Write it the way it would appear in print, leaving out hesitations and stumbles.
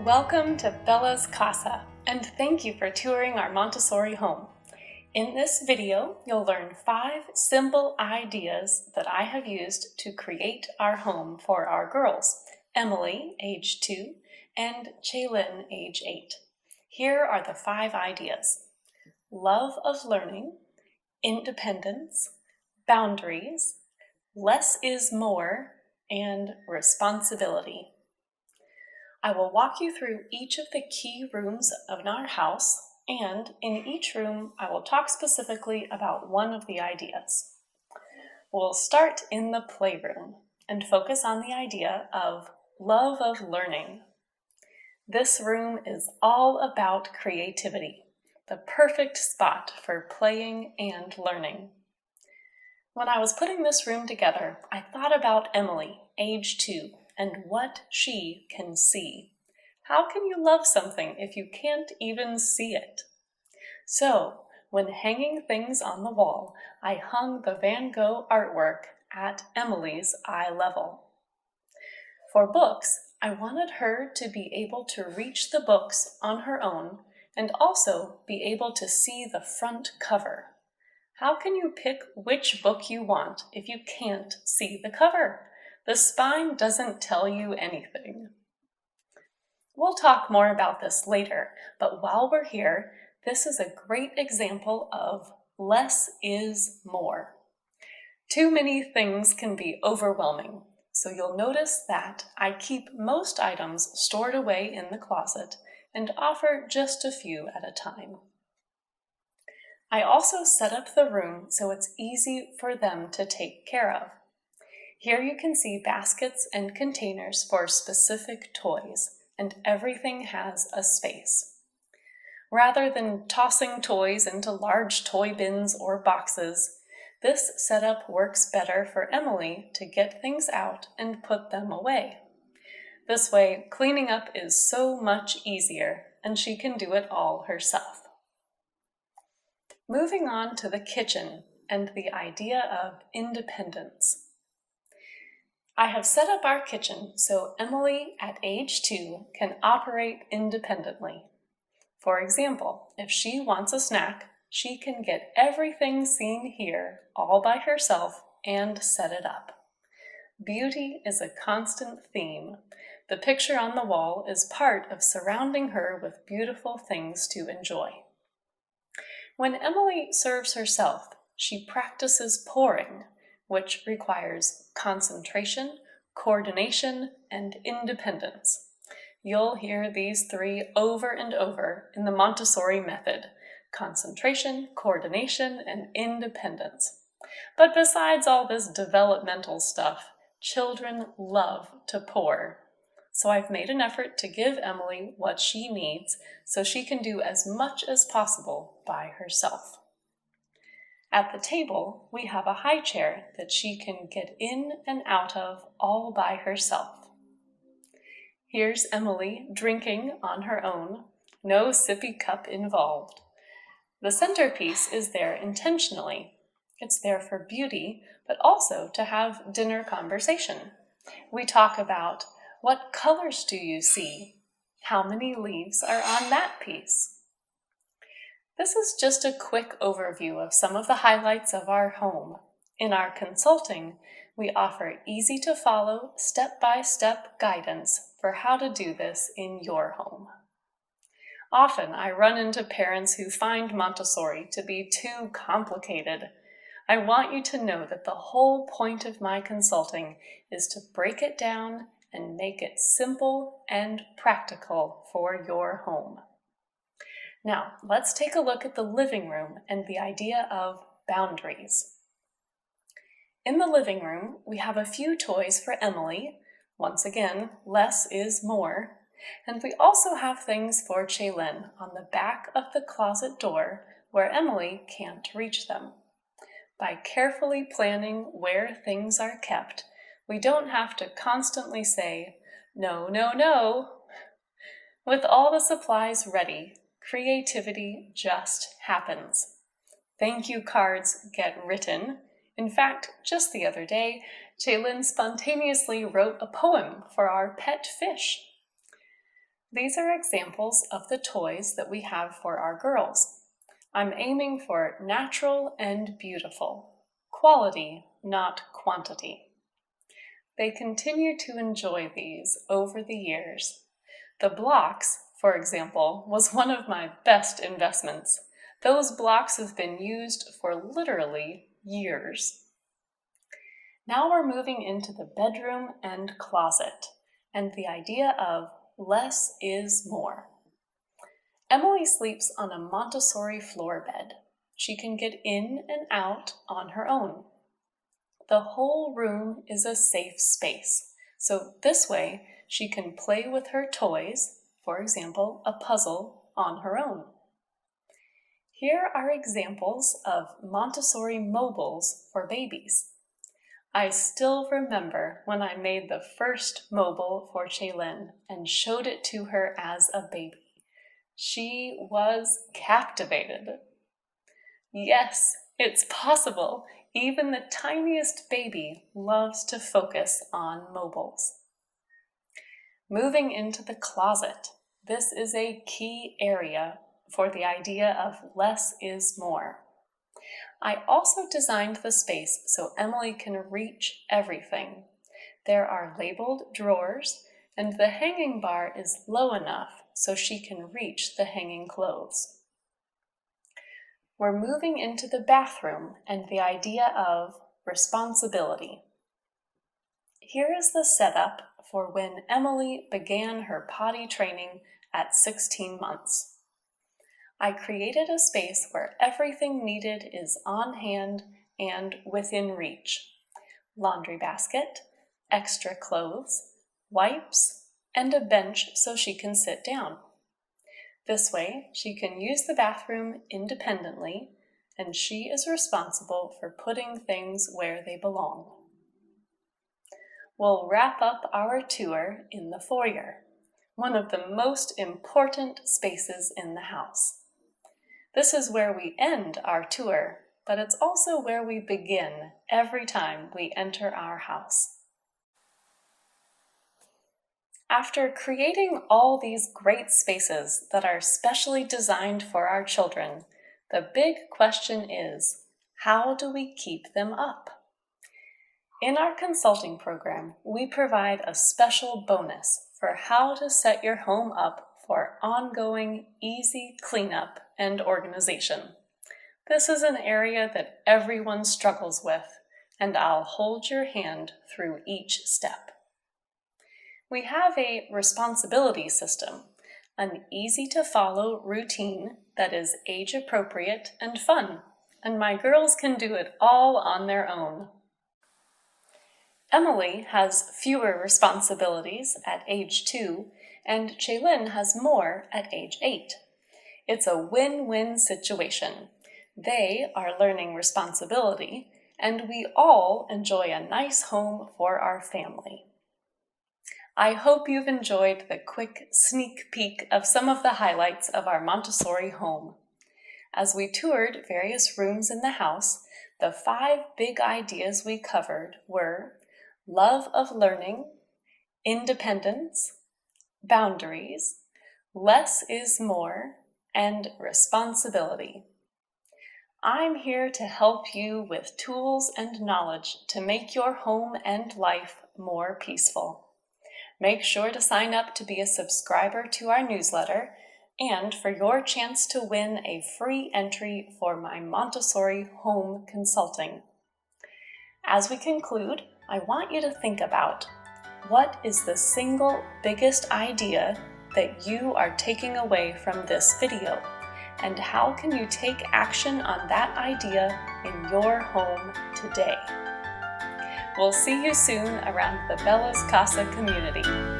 Welcome to Bellascasa, and thank you for touring our Montessori home. In this video, you'll learn 5 simple ideas that I have used to create our home for our girls, Emily, age 2, and Chelyn, age 8. Here are the 5 ideas: love of learning, independence, boundaries, less is more, and responsibility. I will walk you through each of the key rooms of our house, and in each room I will talk specifically about one of the ideas. We'll start in the playroom and focus on the idea of love of learning. This room is all about creativity, the perfect spot for playing and learning. When I was putting this room together, I thought about Emily, age 2, and what she can see. How can you love something if you can't even see it? So, when hanging things on the wall, I hung the Van Gogh artwork at Emily's eye level. For books, I wanted her to be able to reach the books on her own and also be able to see the front cover. How can you pick which book you want if you can't see the cover? The spine doesn't tell you anything. We'll talk more about this later, but while we're here, this is a great example of less is more. Too many things can be overwhelming, so you'll notice that I keep most items stored away in the closet and offer just a few at a time. I also set up the room so it's easy for them to take care of. Here you can see baskets and containers for specific toys, and everything has a space. Rather than tossing toys into large toy bins or boxes, this setup works better for Emily to get things out and put them away. This way, cleaning up is so much easier, and she can do it all herself. Moving on to the kitchen and the idea of independence. I have set up our kitchen so Emily at age 2 can operate independently. For example, if she wants a snack, she can get everything seen here all by herself and set it up. Beauty is a constant theme. The picture on the wall is part of surrounding her with beautiful things to enjoy. When Emily serves herself, she practices pouring, which requires concentration, coordination, and independence. You'll hear these 3 over and over in the Montessori method: concentration, coordination, and independence. But besides all this developmental stuff, children love to pour. So I've made an effort to give Emily what she needs so she can do as much as possible by herself. At the table, we have a high chair that she can get in and out of all by herself. Here's Emily drinking on her own, no sippy cup involved. The centerpiece is there intentionally. It's there for beauty, but also to have dinner conversation. We talk about, what colors do you see? How many leaves are on that piece? This is just a quick overview of some of the highlights of our home. In our consulting, we offer easy-to-follow, step-by-step guidance for how to do this in your home. Often, I run into parents who find Montessori to be too complicated. I want you to know that the whole point of my consulting is to break it down and make it simple and practical for your home. Now, let's take a look at the living room and the idea of boundaries. In the living room, we have a few toys for Emily. Once again, less is more. And we also have things for Chelyn on the back of the closet door where Emily can't reach them. By carefully planning where things are kept, we don't have to constantly say, no, no, no. With all the supplies ready, creativity just happens. Thank you cards get written. In fact, just the other day, Chelyn spontaneously wrote a poem for our pet fish. These are examples of the toys that we have for our girls. I'm aiming for natural and beautiful, quality, not quantity. They continue to enjoy these over the years. The blocks, for example, was one of my best investments. Those blocks have been used for literally years. Now we're moving into the bedroom and closet, and the idea of less is more. Emily sleeps on a Montessori floor bed. She can get in and out on her own. The whole room is a safe space, so this way she can play with her toys, for example, a puzzle, on her own. Here are examples of Montessori mobiles for babies. I still remember when I made the first mobile for Chelyn and showed it to her as a baby. She was captivated. Yes, it's possible. Even the tiniest baby loves to focus on mobiles. Moving into the closet. This is a key area for the idea of less is more. I also designed the space so Emily can reach everything. There are labeled drawers, and the hanging bar is low enough so she can reach the hanging clothes. We're moving into the bathroom and the idea of responsibility. Here is the setup for when Emily began her potty training at 16 months. I created a space where everything needed is on hand and within reach. Laundry basket, extra clothes, wipes, and a bench so she can sit down. This way, she can use the bathroom independently, and she is responsible for putting things where they belong. We'll wrap up our tour in the foyer, one of the most important spaces in the house. This is where we end our tour, but it's also where we begin every time we enter our house. After creating all these great spaces that are specially designed for our children, the big question is, how do we keep them up? In our consulting program, we provide a special bonus for how to set your home up for ongoing, easy cleanup and organization. This is an area that everyone struggles with, and I'll hold your hand through each step. We have a responsibility system, an easy-to-follow routine that is age-appropriate and fun, and my girls can do it all on their own. Emily has fewer responsibilities at age 2, and Chelyn has more at age 8. It's a win-win situation. They are learning responsibility, and we all enjoy a nice home for our family. I hope you've enjoyed the quick sneak peek of some of the highlights of our Montessori home. As we toured various rooms in the house, the 5 big ideas we covered were love of learning, independence, boundaries, less is more, and responsibility. I'm here to help you with tools and knowledge to make your home and life more peaceful. Make sure to sign up to be a subscriber to our newsletter and for your chance to win a free entry for my Montessori home consulting. As we conclude, I want you to think about what is the single biggest idea that you are taking away from this video, and how can you take action on that idea in your home today? We'll see you soon around the Bellascasa community.